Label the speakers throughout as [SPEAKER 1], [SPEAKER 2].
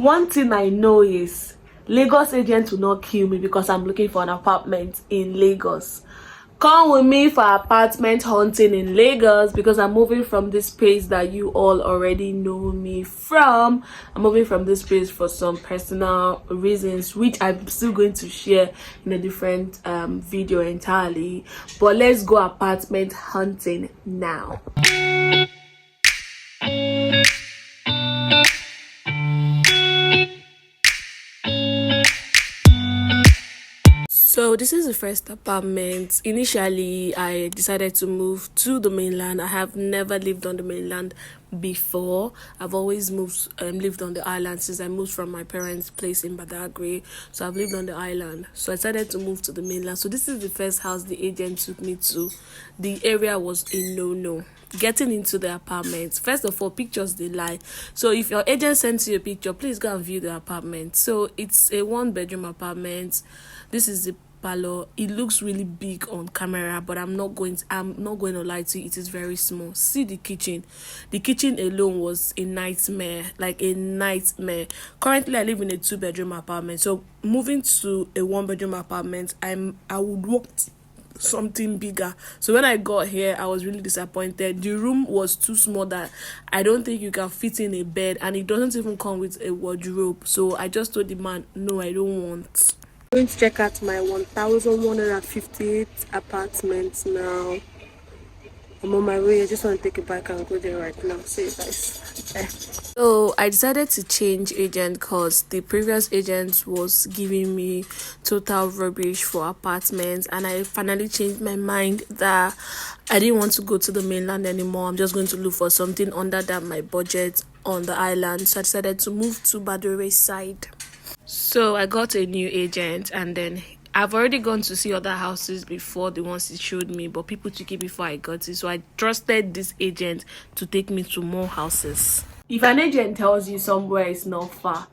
[SPEAKER 1] One thing I know is Lagos agents will not kill me because I'm looking for an apartment in Lagos. Come with me for apartment hunting in Lagos because I'm moving from this place that you all already know me from. I'm moving from this place for some personal reasons, which I'm still going to share in a different video entirely. But let's go apartment hunting now. So this is the first apartment. Initially, I decided to move to the mainland. I have never lived on the mainland before. I've always lived on the island since I moved from my parents' place in Badagry. So I've lived on the island. So I decided to move to the mainland. So this is the first house the agent took me to. The area was a no-no. Getting into the apartment, first of all, pictures they lie. So if your agent sends you a picture, please go and view the apartment. So it's a 1-bedroom apartment. This is the parlor. It looks really big on camera, but I'm not going to lie to you, it is very small. See the kitchen. The kitchen alone was a nightmare, like a nightmare. Currently I live in a 2-bedroom apartment, so moving to a 1-bedroom apartment, I would want something bigger. So when I got here, I was really disappointed. The room was too small that I don't think you can fit in a bed, and it doesn't even come with a wardrobe. So I just told the man, no, I don't want. I'm going to check out my 1158 apartment now. I'm on my way. I just want to take a bike and go there right now. See you guys. So I decided to change agent because the previous agent was giving me total rubbish for apartments, and I finally changed my mind that I didn't want to go to the mainland anymore. I'm just going to look for something under that my budget on the island. So I decided to move to Badore side. So I got a new agent, and then I've already gone to see other houses before the ones he showed me, but people took it before I got it. So I trusted this agent to take me to more houses. If an agent tells you somewhere is not far,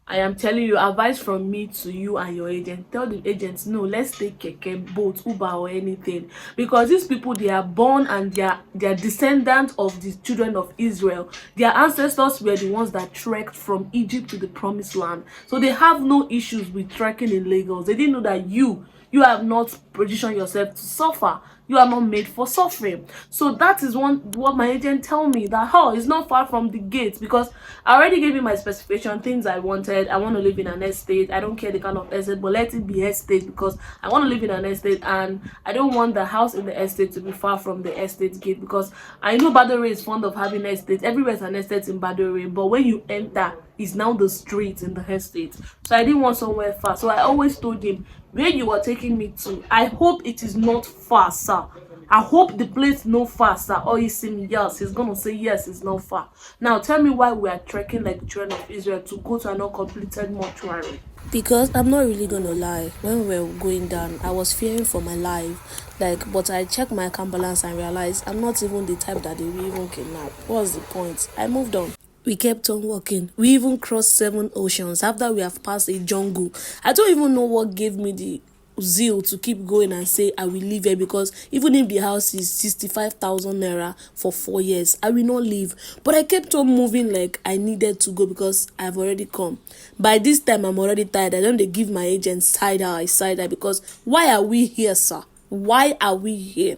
[SPEAKER 1] I am telling you, advice from me to you and your agent, tell the agents, no, let's take keke, boat, Uber or anything, because these people, they are born and they are descendants of the children of Israel. Their ancestors were the ones that trekked from Egypt to the promised land, so they have no issues with trekking in Lagos. They didn't know that you have not positioned yourself to suffer. You are not made for suffering. So that is what my agent tell me, that it's not far from the gate, because I already gave you my specification, things I wanted. I want to live in an estate. I don't care the kind of estate, but let it be estate, because I want to live in an estate, and I don't want the house in the estate to be far from the estate gate, because I know Badore is fond of having estates. Everywhere is an estate in Badore, but when you enter, it's now the street in the estate. So I didn't want somewhere far. So I always told him, where you are taking me to, I hope it is not far, sir. I hope the place no far, sir. Or he see me, yes, he's gonna say yes, it's not far. Now tell me why we are trekking like the children of Israel to go to an uncompleted mortuary. Because I'm not really gonna lie, when we were going down, I was fearing for my life. But I checked my account balance and realized I'm not even the type that they will even kidnap. What's the point? I moved on. We kept on walking. We even crossed 7 oceans after we have passed a jungle. I don't even know what gave me the zeal to keep going and say I will live here, because even if the house is 65,000 naira for 4 years, I will not leave. But I kept on moving like I needed to go because I've already come. By this time, I'm already tired. I don't give my agent side eye, because why are we here, sir? Why are we here?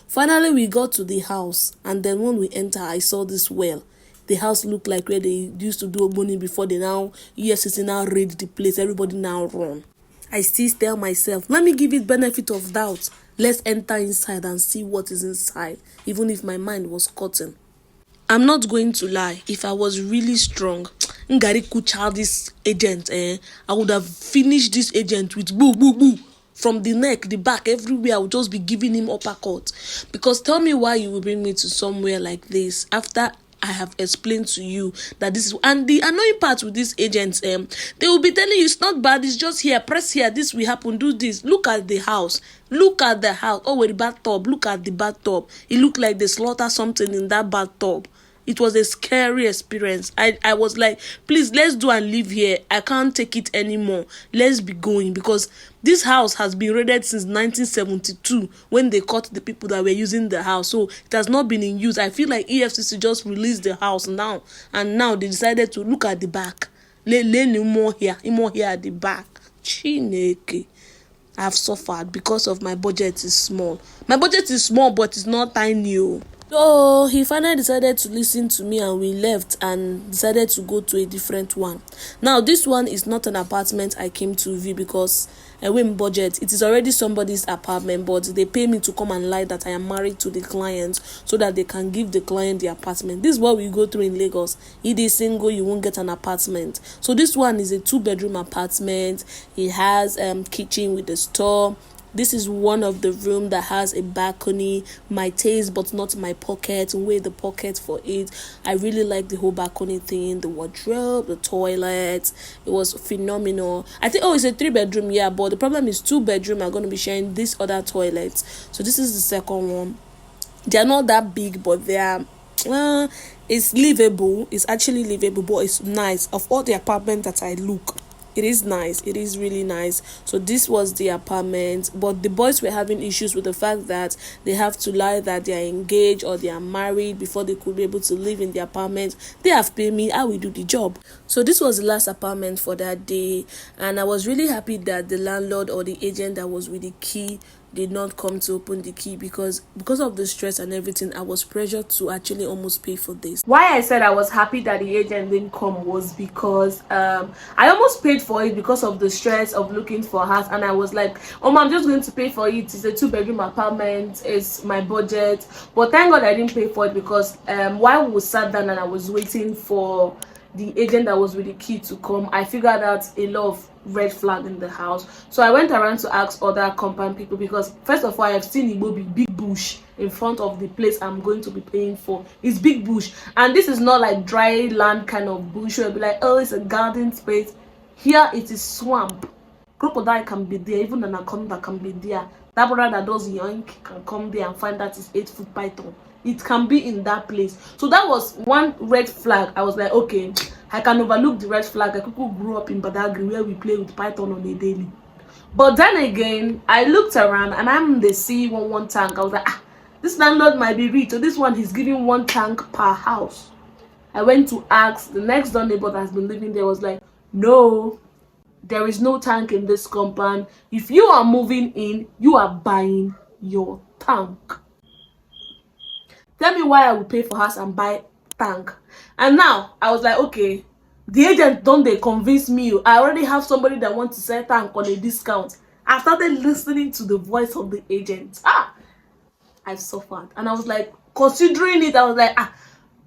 [SPEAKER 1] Finally, we got to the house, and then when we enter, I saw this well. The house looked like where they used to do money before they now, EFCC now raid the place. Everybody now run. I still tell myself, let me give it benefit of doubt. Let's enter inside and see what is inside, even if my mind was cutting. I'm not going to lie. If I was really strong, Ngari could child this agent, I would have finished this agent with boo, boo, boo. From the neck, the back, everywhere, I would just be giving him uppercut. Because tell me why you will bring me to somewhere like this after I have explained to you that this is, and the annoying part with these agents, they will be telling you it's not bad, it's just here, press here, this will happen, do this. Look at the house. Look at the house. Oh, with the bathtub. Look at the bathtub. It looked like they slaughtered something in that bathtub. It was a scary experience. I was like, please, let's do and live here. I can't take it anymore. Let's be going, because this house has been raided since 1972 when they caught the people that were using the house. So it has not been in use. I feel like EFCC just released the house now, and now they decided to look at the back. more here at the back. Chineke. I've suffered because of my budget is small. My budget is small, but it's not tiny. Oh. So he finally decided to listen to me and we left and decided to go to a different one. Now this one is not an apartment I came to view because I went budget. It is already somebody's apartment, but they pay me to come and lie that I am married to the client so that they can give the client the apartment. This is what we go through in Lagos. If they single, you won't get an apartment. So this one is a 2-bedroom apartment. It has kitchen with a store. This is one of the room that has a balcony. My taste, but not my pocket. Where the pocket for it. I really like the whole balcony thing, the wardrobe, the toilet. It was phenomenal. I think it's a 3-bedroom, yeah, but the problem is 2-bedroom are going to be sharing this other toilet. So this is the second one. They are not that big, but they are. It's livable. It's actually livable, but it's nice. Of all the apartments that I look, it is nice. It is really nice. So this was the apartment, but the boys were having issues with the fact that they have to lie that they are engaged or they are married before they could be able to live in the apartment. They have paid me, I will do the job. So this was the last apartment for that day, and I was really happy that the landlord or the agent that was with the key did not come to open the key because of the stress and everything. I was pressured to actually almost pay for this. Why I said I was happy that the agent didn't come was because I almost paid for it because of the stress of looking for a house, and I was like, I'm just going to pay for it. It's a 2-bedroom apartment, it's my budget. But thank God I didn't pay for it because while we sat down and I was waiting for the agent that was with the key to come, I figured out a lot of red flag in the house. So I went around to ask other compound people because first of all, I have seen Igbo big bush in front of the place I'm going to be paying for. It's big bush, and this is not like dry land kind of bush where it'll be like, oh, it's a garden space. Here it is swamp. Crocodile can be there, even an anaconda can be there. That brother that does yoink can come there and find that it's 8-foot python. It can be in that place. So that was one red flag. I was like, okay, I can overlook the red flag. I grew up in Badagry where we play with python on a daily. But then again, I looked around and I'm the C11 tank. I was like, this landlord might be rich. So this one, he's giving 1 tank per house. I went to ask the next door neighbor that has been living there, was like, no, there is no tank in this compound. If you are moving in, you are buying your tank. Tell me why I will pay for house and buy tank. And now I was like, okay, the agent don't they convince me. I already have somebody that wants to sell tank on a discount. I started listening to the voice of the agent. I suffered. And I was like, considering it, I was like,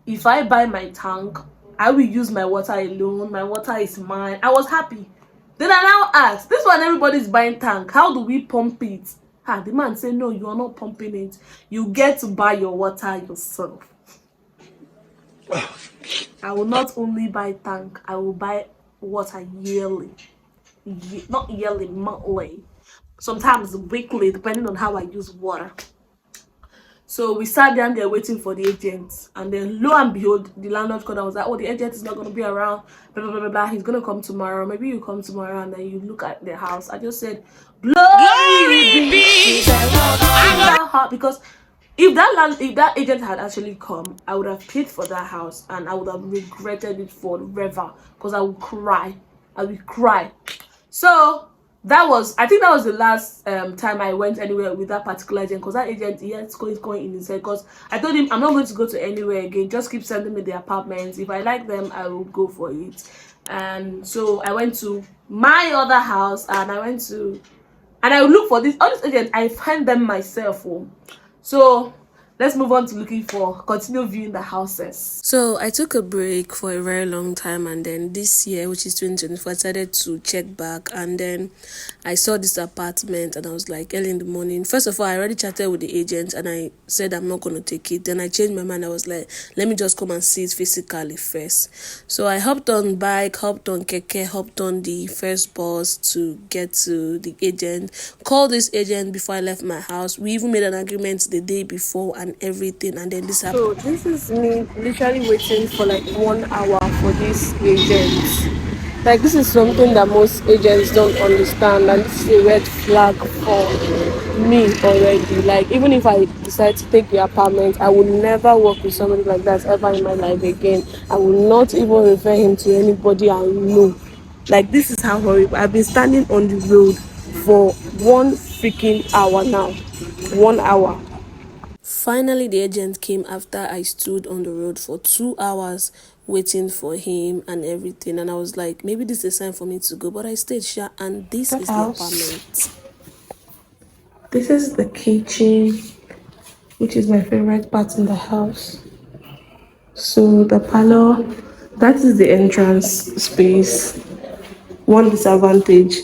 [SPEAKER 1] if I buy my tank, I will use my water alone. My water is mine. I was happy. Then I now asked, this one everybody's buying tank. How do we pump it? The man said, no, you are not pumping it. You get to buy your water yourself. I will not only buy tank, I will buy water yearly. Not yearly, monthly. Sometimes weekly, depending on how I use water. So we sat down there waiting for the agent, and then lo and behold, the landlord called and was like, oh, the agent is not going to be around, blah, blah, blah, blah. He's going to come tomorrow. Maybe you come tomorrow and then you look at the house. I just said, glory be to God. Because if that agent had actually come, I would have paid for that house and I would have regretted it forever because I would cry. I would cry. So I think that was the last time I went anywhere with that particular agent, because that agent, is going in his head, because I told him I'm not going to go to anywhere again, just keep sending me the apartments. If I like them, I will go for it. And so I went to my other house and I would look for all these agents. I find them myself. So let's move on to continue viewing the houses. So I took a break for a very long time, and then this year, which is 2024, I decided to check back, and then I saw this apartment and I was like, early in the morning. First of all, I already chatted with the agent and I said I'm not going to take it. Then I changed my mind. I was like, let me just come and see it physically first. So I hopped on bike, hopped on keke, hopped on the first bus to get to the agent. Called this agent before I left my house. We even made an agreement the day before and everything, and then this happened. So this is me literally waiting for like 1 hour for this agent. Like, this is something that most agents don't understand, and this is a red flag for me already. Like, even if I decide to take the apartment, I will never work with somebody like that ever in my life again. I will not even refer him to anybody I know. Like, this is how horrible. I've been standing on the road for 1 freaking hour now. 1 hour. Finally, the agent came after I stood on the road for 2 hours waiting for him and everything. And I was like, maybe this is a sign for me to go. But I stayed sure, and this is the apartment. This is the kitchen, which is my favorite part in the house. So the parlor, that is the entrance space. One disadvantage,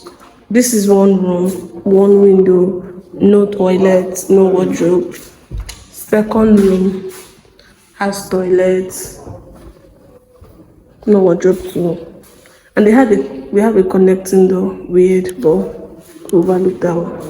[SPEAKER 1] this is one room, one window, no toilet, no wardrobe. Second room has toilets, no wardrobe too. And we have a connecting door, weird, but overlook that one.